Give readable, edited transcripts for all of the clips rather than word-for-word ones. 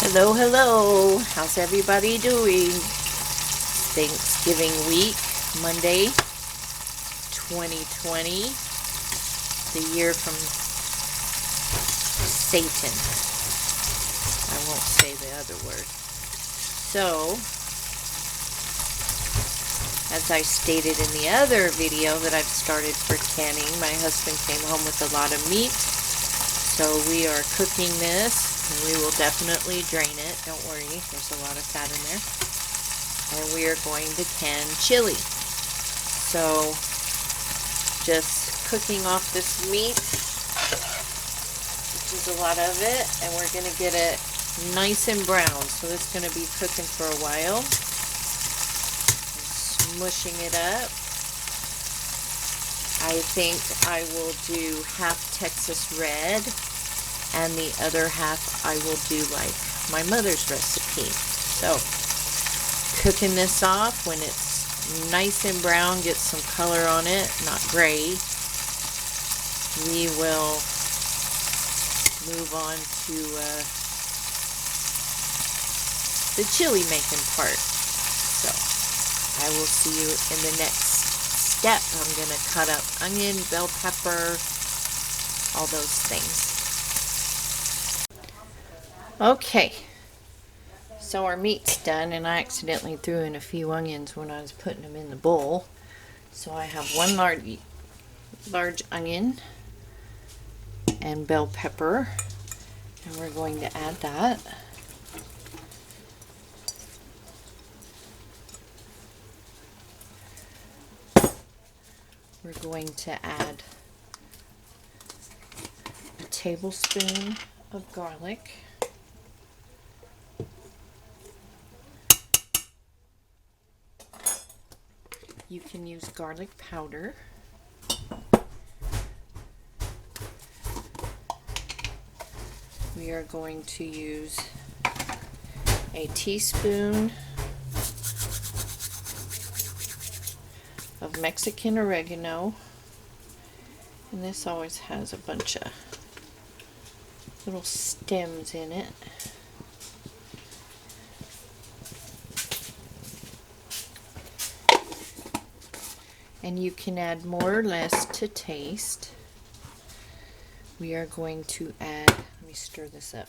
Hello, hello. How's everybody doing? Thanksgiving week, Monday, 2020, the year from Satan. I won't say the other word. So, as I stated in the other video that I've started for canning, my husband came home with a lot of meat. So we are cooking this. And we will definitely drain it. Don't worry, there's a lot of fat in there. And we are going to can chili. So, just cooking off this meat, which is a lot of it, and we're going to get it nice and brown. So this is going to be cooking for a while. And smushing it up. I think I will do half Texas red, and the other half I will do like my mother's recipe. So, cooking this off when it's nice and brown, get some color on it, not gray, we will move on to the chili making part. So, I will see you in the next step. I'm going to cut up onion, bell pepper, all those things. Okay, so our meat's done, and I accidentally threw in a few onions when I was putting them in the bowl. So I have one large onion and bell pepper, and we're going to add that. We're going to add a tablespoon of garlic. You can use garlic powder. We are going to use a teaspoon of Mexican oregano. And this always has a bunch of little stems in it. And you can add more or less to taste. We are going to add, let me stir this up.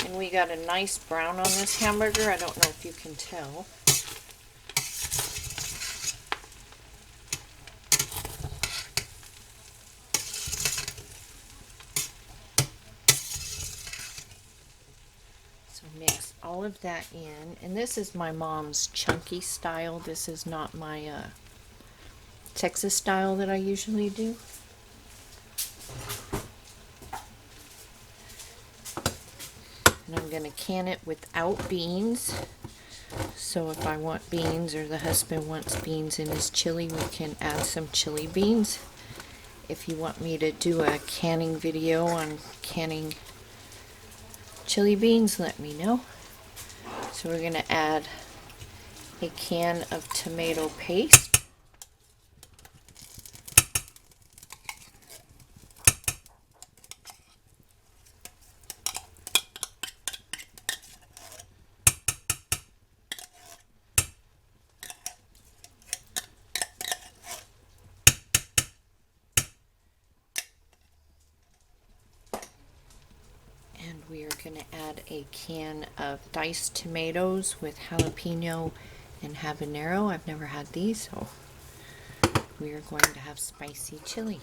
And we got a nice brown on this hamburger. I don't know if you can tell. Mix all of that in, and this is my mom's chunky style. This is not my Texas style that I usually do. And I'm going to can it without beans. So if I want beans, or the husband wants beans in his chili, we can add some chili beans. If you want me to do a canning video on canning chili beans, let me know. So we're going to add a can of tomato paste. And we are going to add a can of diced tomatoes with jalapeno and habanero. I've never had these, so we are going to have spicy chili.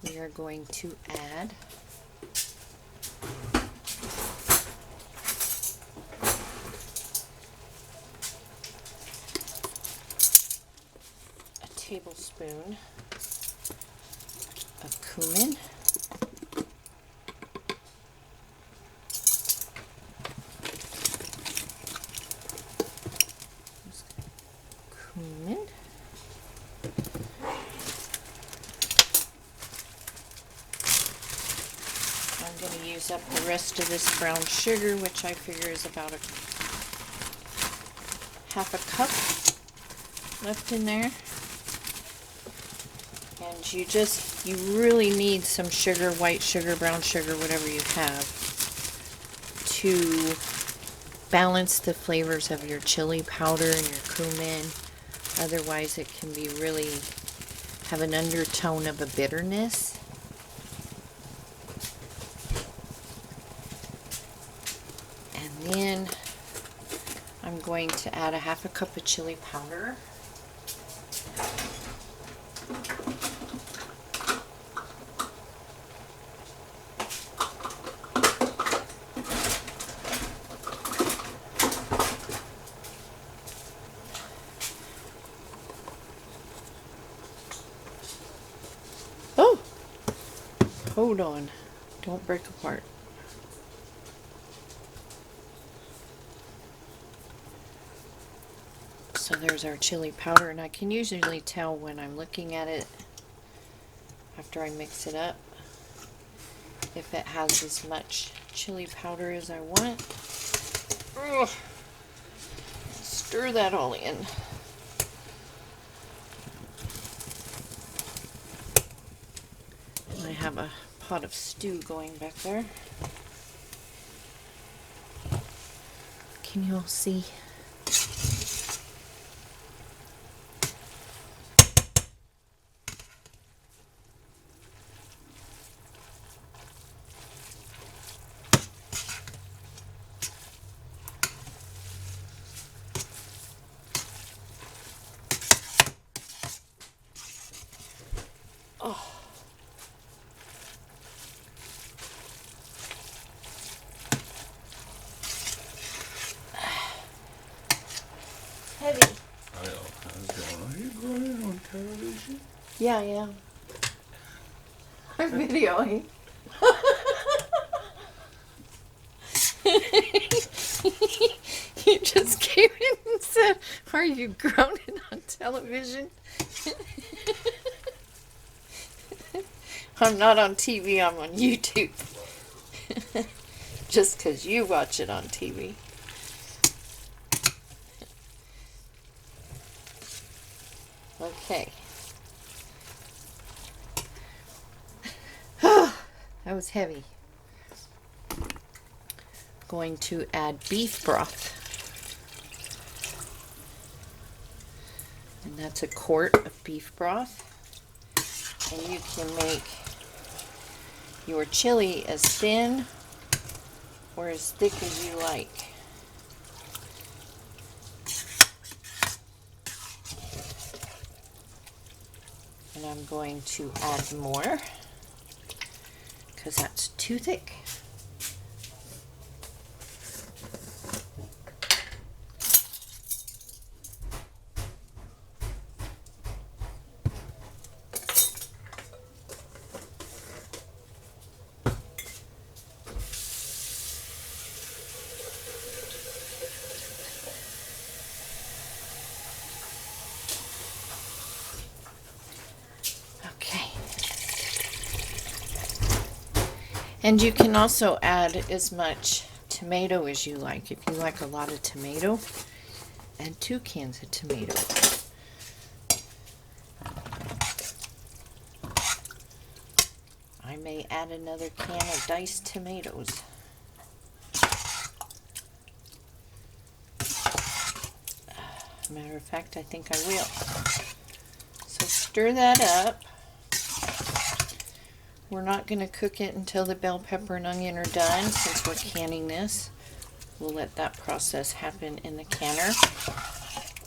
We are going to add tablespoon of cumin, mix up the rest of this brown sugar, which I figure is about a half a cup left in there. And you really need some sugar, white sugar, brown sugar, whatever you have, to balance the flavors of your chili powder and your cumin. Otherwise it can be really have an undertone of a bitterness. And then I'm going to add a half a cup of chili powder. Oh, hold on, don't break apart. So there's our chili powder, and I can usually tell when I'm looking at it after I mix it up if it has as much chili powder as I want. Ugh. Stir that all in. I have a pot of stew going back there. Can you all see? Oh. Heavy. Are you going on television? Yeah, I am. I'm videoing. You just came in and said, "Are you grounded on television?" I'm not on TV, I'm on YouTube. Just because you watch it on TV. Okay. That was heavy. Going to add beef broth. And that's a quart of beef broth. And you can make your chili as thin or as thick as you like. And I'm going to add more because that's too thick. And you can also add as much tomato as you like. If you like a lot of tomato, add 2 cans of tomato. I may add another can of diced tomatoes. Matter of fact, I think I will. So stir that up. We're not going to cook it until the bell pepper and onion are done since we're canning this. We'll let that process happen in the canner.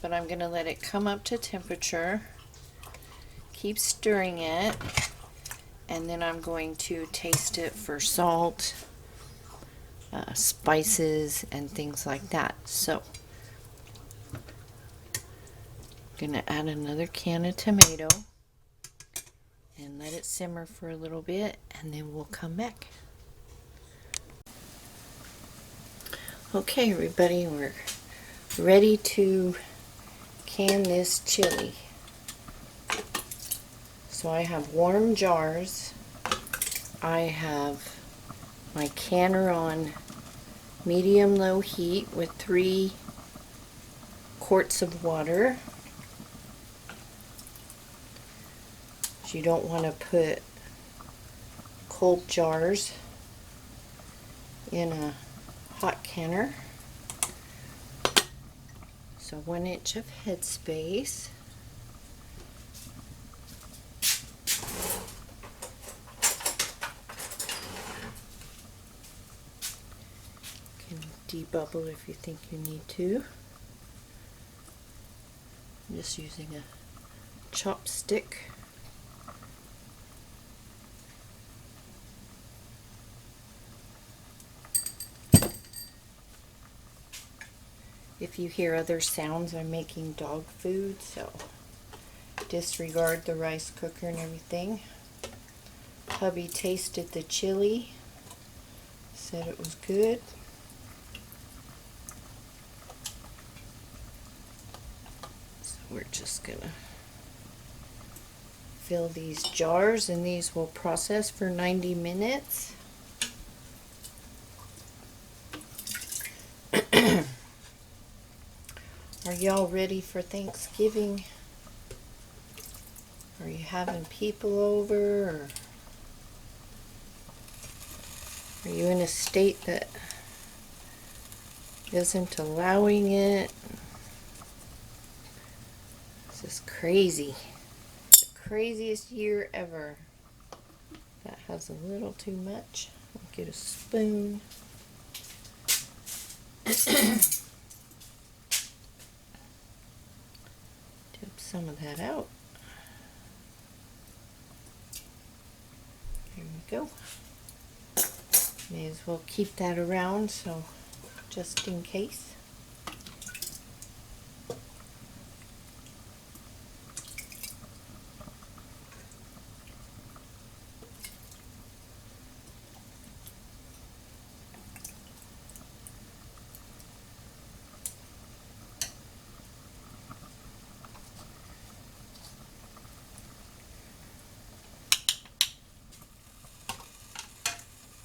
But I'm going to let it come up to temperature. Keep stirring it. And then I'm going to taste it for salt, spices, and things like that. So, I'm going to add another can of tomato. And let it simmer for a little bit, and then we'll come back. Okay, everybody, we're ready to can this chili. So I have warm jars. I have my canner on medium-low heat with 3 quarts of water. You don't want to put cold jars in a hot canner. So 1 inch of headspace. You can debubble if you think you need to. I'm just using a chopstick. If you hear other sounds, I'm making dog food, so disregard the rice cooker and everything. Hubby tasted the chili, said it was good. So we're just gonna fill these jars, and these will process for 90 minutes. Are y'all ready for Thanksgiving? Are you having people over? Or are you in a state that isn't allowing it? This is crazy. The craziest year ever. That has a little too much. I'll get a spoon. Dip some of that out. There we go. May as well keep that around, so just in case.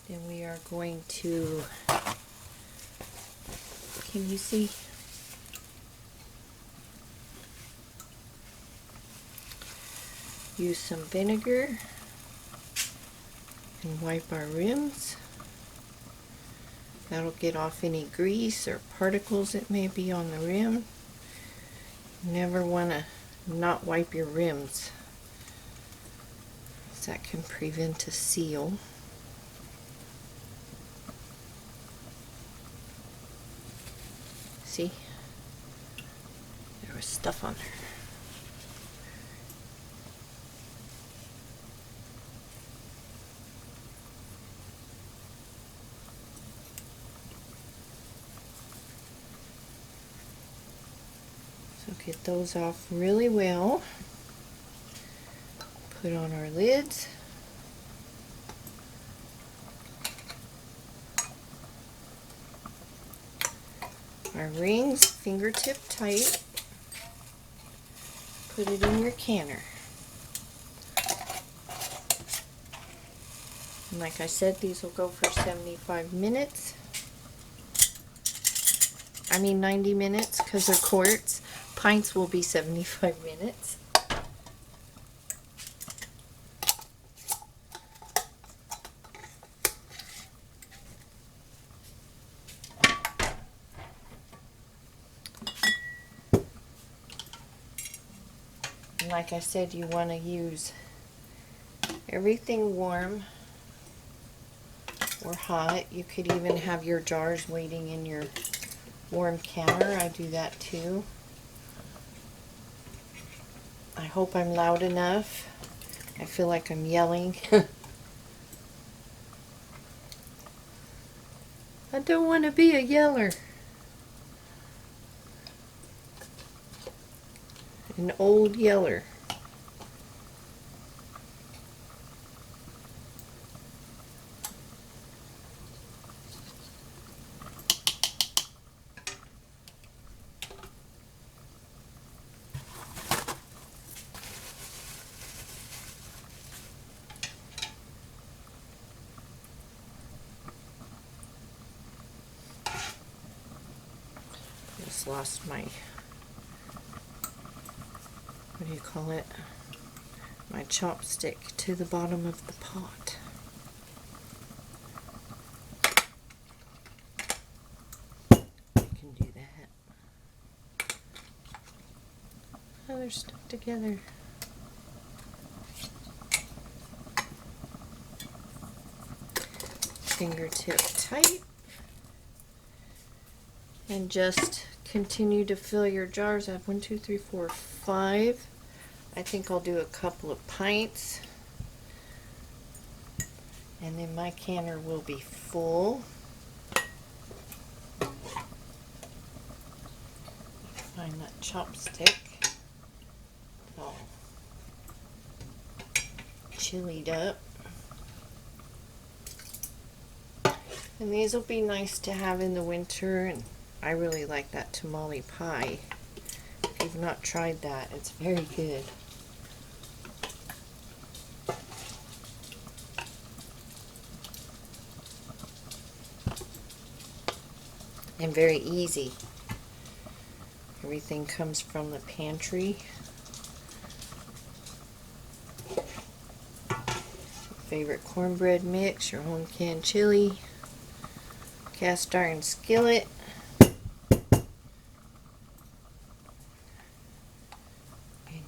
Then we are going to, can you see? Use some vinegar and wipe our rims. That'll get off any grease or particles that may be on the rim. You never want to not wipe your rims, so that can prevent a seal. See? There was stuff on there. So get those off really well. Put on our lids. Our rings, fingertip tight. Put it in your canner. And like I said, these will go for 75 minutes. I mean 90 minutes because they're quarts. Pints will be 75 minutes. And like I said, you want to use everything warm or hot. You could even have your jars waiting in your warm counter. I do that too. I hope I'm loud enough. I feel like I'm yelling. I don't want to be a yeller. An old yeller. almost lost my, what do you call it? My chopstick to the bottom of the pot. I can do that. Oh, they're stuck together. Fingertip tight. And just continue to fill your jars. I have 1, 2, 3, 4, 5. I think I'll do a couple of pints. And then my canner will be full. Find that chopstick. All chilied up. And these will be nice to have in the winter, and I really like that tamale pie. If you've not tried that, it's very good. And very easy. Everything comes from the pantry. Favorite cornbread mix, your home canned chili, cast iron skillet, and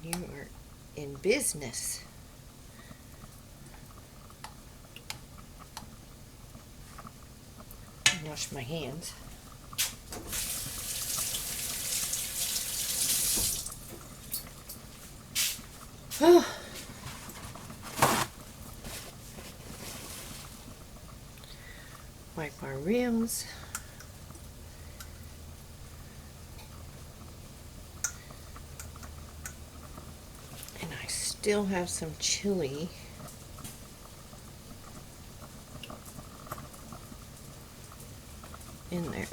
you are in business. Wash my hands. Wipe our rims. And I still have some chili. In there.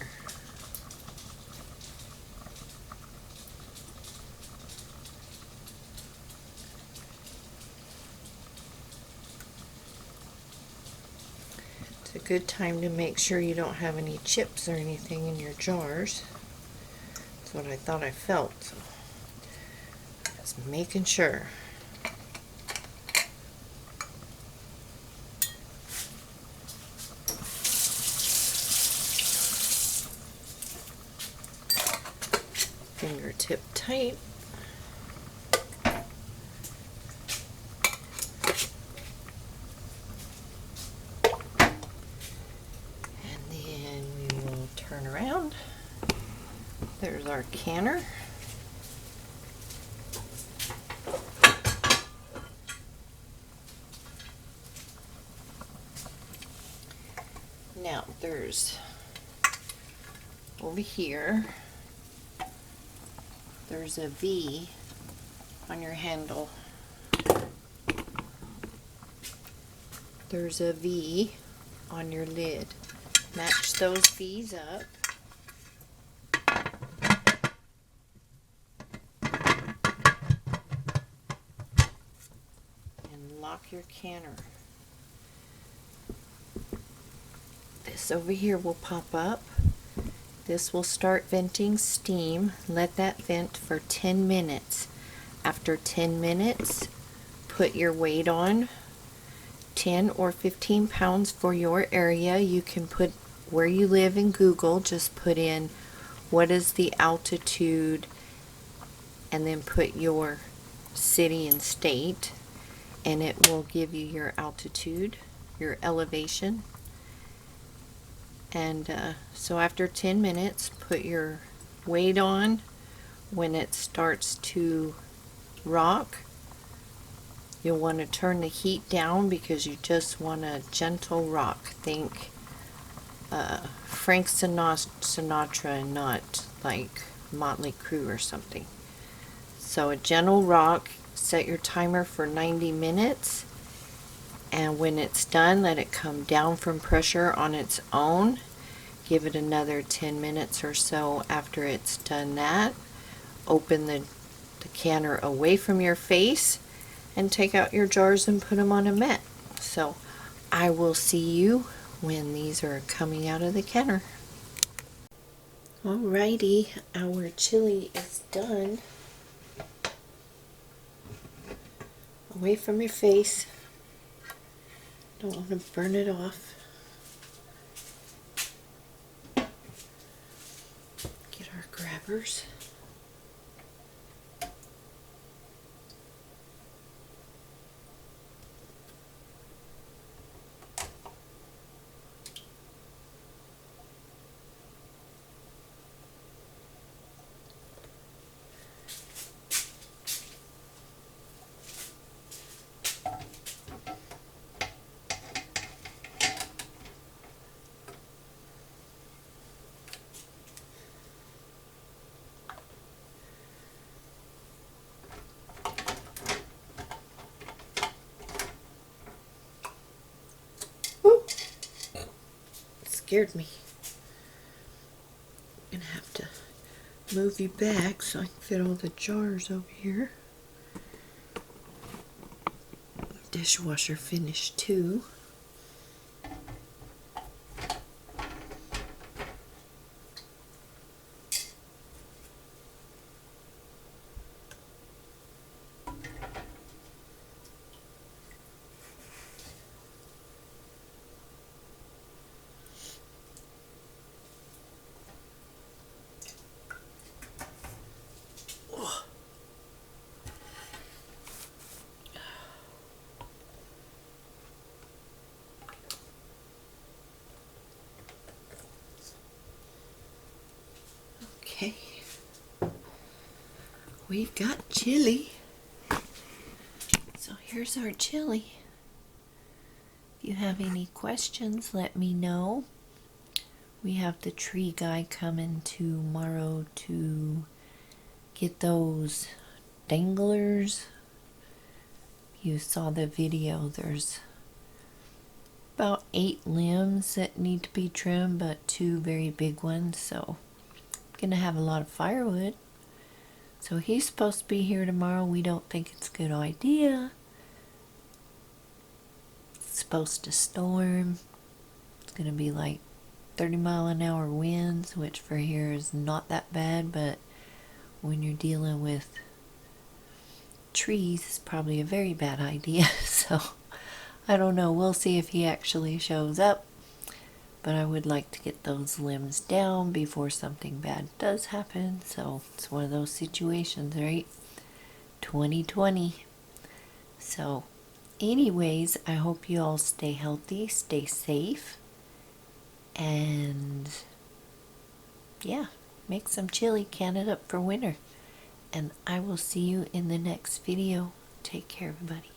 It's a good time to make sure you don't have any chips or anything in your jars. That's what I thought I felt. Just making sure. Fingertip tight. And then we will turn around. There's our canner. Now there's over here. There's a V on your handle. There's a V on your lid. Match those V's up. And lock your canner. This over here will pop up. This will start venting steam. Let that vent for 10 minutes. After 10 minutes, put your weight on. 10 or 15 pounds for your area. You can put where you live in Google. Just put in what is the altitude and then put your city and state, and it will give you your altitude, your elevation. And so after 10 minutes, put your weight on. When it starts to rock, you'll want to turn the heat down because you just want a gentle rock. Think Frank Sinatra and not like Motley Crue or something. So a gentle rock. Set your timer for 90 minutes. And when it's done, let it come down from pressure on its own. Give it another 10 minutes or so after it's done that. Open the canner away from your face and take out your jars and put them on a mat. So I will see you when these are coming out of the canner. Alrighty, our chili is done. Away from your face. Don't want to burn it off. Get our grabbers. Scared me. I'm gonna have to move you back so I can fit all the jars over here. Dishwasher finished too. Okay, we've got chili. So here's our chili. If you have any questions, let me know. We have the tree guy coming tomorrow to get those danglers. You saw the video. There's about 8 limbs that need to be trimmed, but 2 very big ones. So gonna have a lot of firewood. So he's supposed to be here tomorrow. We don't think it's a good idea. It's supposed to storm. It's gonna be like 30-mile-an-hour winds, which for here is not that bad, but when you're dealing with trees, it's probably a very bad idea. So I don't know. We'll see if he actually shows up. But I would like to get those limbs down before something bad does happen. So it's one of those situations, right? 2020. So anyways, I hope you all stay healthy, stay safe, and yeah, make some chili, can it up for winter. And I will see you in the next video. Take care, everybody.